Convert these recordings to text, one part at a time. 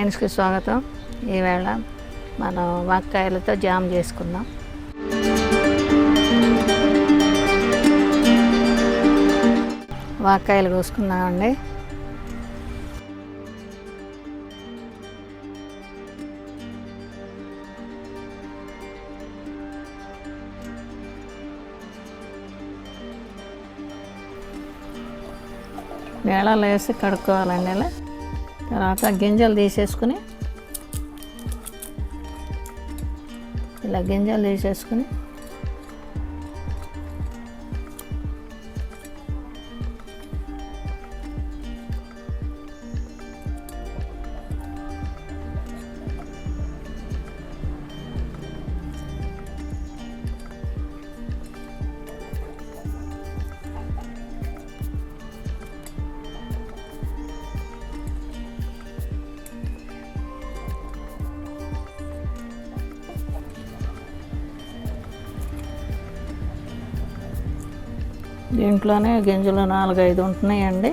ఫ్రెండ్స్కి స్వాగతం. ఈవేళ మనం వాక్కాయలతో జామ్ చేసుకుందాం. వాక్కాయలు కోసుకుందామండి. నీళ్ళలో వేసి కడుక్కోవాలండి. ఇలా తర్వాత గింజలు తీసేసుకుని ఇలా గింజలు తీసేసుకుని దీంట్లోనే గింజలు 4-5 ఉంటున్నాయండి.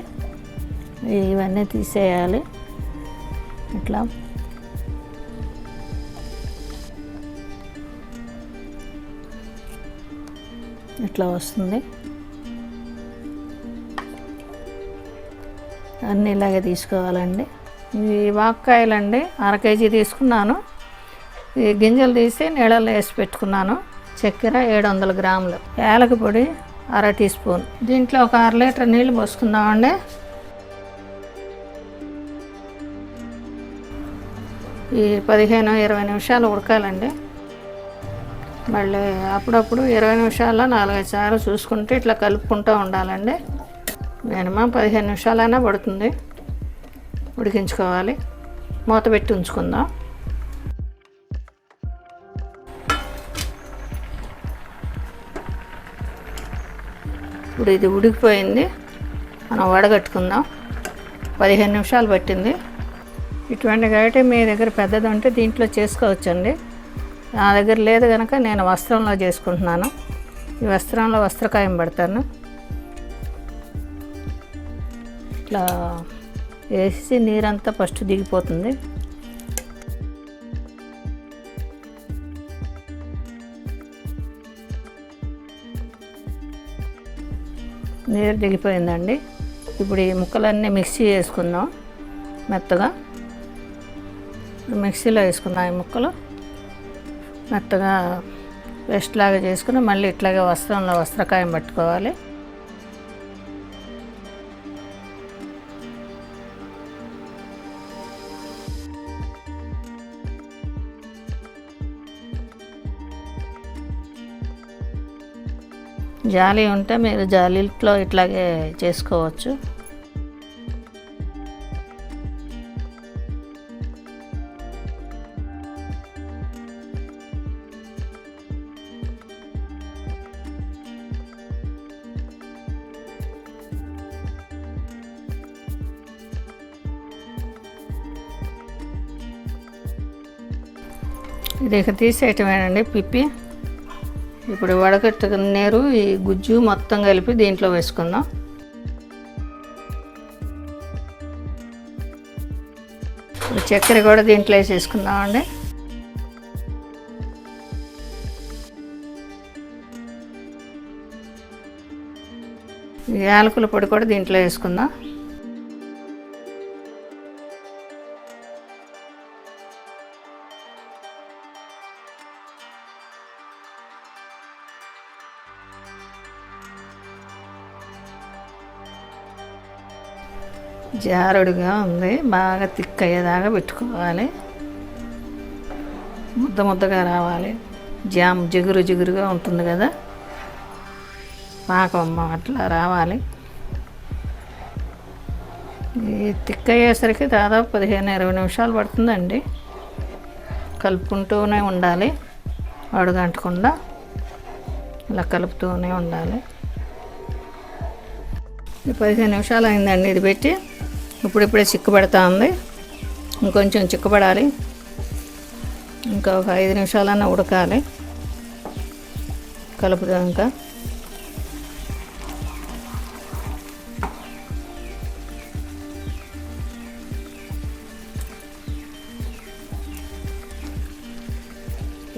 ఇవన్నీ తీసేయాలి. ఇట్లా వస్తుంది. అన్నీ ఇలాగే తీసుకోవాలండి. ఈ వాక్కాయలండి 1/2 కేజీ తీసుకున్నాను. ఈ గింజలు తీసి నీళ్ళల్లో వేసి పెట్టుకున్నాను. చక్కెర 700 గ్రాములు, యాలక పొడి 1/2 టీ స్పూన్. దీంట్లో ఒక 1/2 లీటర్ నీళ్ళు పోసుకుందామండి. ఈ 15-20 నిమిషాలు ఉడకాలండి. మళ్ళీ అప్పుడప్పుడు 20 నిమిషాల్లో 4-5 సార్లు చూసుకుంటే ఇట్లా కలుపుకుంటూ ఉండాలండి. మినిమం 15 నిమిషాలైనా పడుతుంది. ఉడికించుకోవాలి. మూత పెట్టి ఉంచుకుందాం. ఇప్పుడు ఇది ఉడికిపోయింది. మనం వడగట్టుకుందాం. 15 నిమిషాలు పట్టింది. ఇటువంటి గరిటె మీ దగ్గర పెద్దది ఉంటే దీంట్లో చేసుకోవచ్చండి. నా దగ్గర లేదు కనుక నేను వస్త్రంలో చేసుకుంటున్నాను. ఈ వస్త్రంలో వస్త్రకాయం పెడతాను. ఇట్లా వేసి నీరంతా ఫస్ట్ దిగిపోతుంది. నీరు దిగిపోయిందండి. ఇప్పుడు ఈ ముక్కలన్నీ మిక్సీ చేసుకుందాం మెత్తగా. మిక్సీలో వేసుకుందాం. ఈ ముక్కలు మెత్తగా పేస్ట్ లాగా చేసుకుని మళ్ళీ ఇట్లాగే వస్త్రంలో వస్త్రకాయం పట్టుకోవాలి. జాలి ఉంటే మీరు జాలీలో ఇట్లాగే చేసుకోవచ్చు. ఇది ఇక తీసేయటమేనండి పిప్పి. ఇప్పుడు వడగట్టుకున్న నీరు ఈ గుజ్జు మొత్తం కలిపి దీంట్లో వేసుకుందాం. చక్కెర కూడా దీంట్లో వేసేసుకుందామండి. యాలకుల పొడి కూడా దీంట్లో వేసుకుందాం. జారుడుగా ఉంది. బాగా థిక్ అయ్యేదాకా పెట్టుకోవాలి. ముద్ద ముద్దగా రావాలి. జామ్ జిగురు జిగురుగా ఉంటుంది కదా, పాకం అట్లా రావాలి. ఈ థిక్ అయ్యేసరికి దాదాపు 15-20 నిమిషాలు పడుతుందండి. కలుపుకుంటూనే ఉండాలి. అడుగంటకుండా ఇలా కలుపుతూనే ఉండాలి. 15 నిమిషాలు అయిందండి ఇది పెట్టి. ఇప్పుడిప్పుడే చిక్కబడతా ఉంది. ఇంకొంచెం చిక్కబడాలి. ఇంకా ఒక 5 నిమిషాలన్నా ఉడకాలి. కలుపుదాం. ఇంకా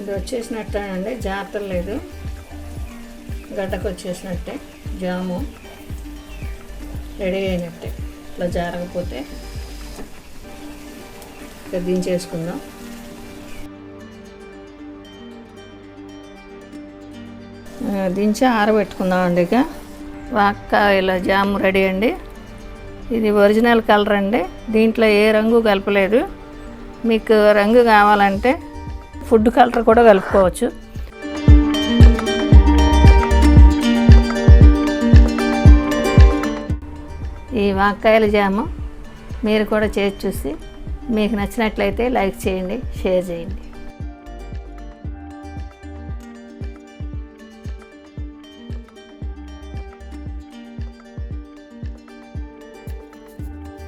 ఇది వచ్చేసినట్టేనండి, జారతలేదు, గడ్డకు వచ్చేసినట్టే. జాము రెడీ అయినట్టే. ఇట్లా జారకపోతే ఇక దించేసుకుందాం. దించి ఆరబెట్టుకుందాం అండి. ఇక వాక్కాయల జామ్ రెడీ అండి. ఇది ఒరిజినల్ కలర్ అండి, దీంట్లో ఏ రంగు కలపలేదు. మీకు రంగు కావాలంటే ఫుడ్ కలర్ కూడా కలుపుకోవచ్చు. ఈ వాక్కాయల జాము మీరు కూడా చేసి చూసి మీకు నచ్చినట్లయితే లైక్ చేయండి, షేర్ చేయండి.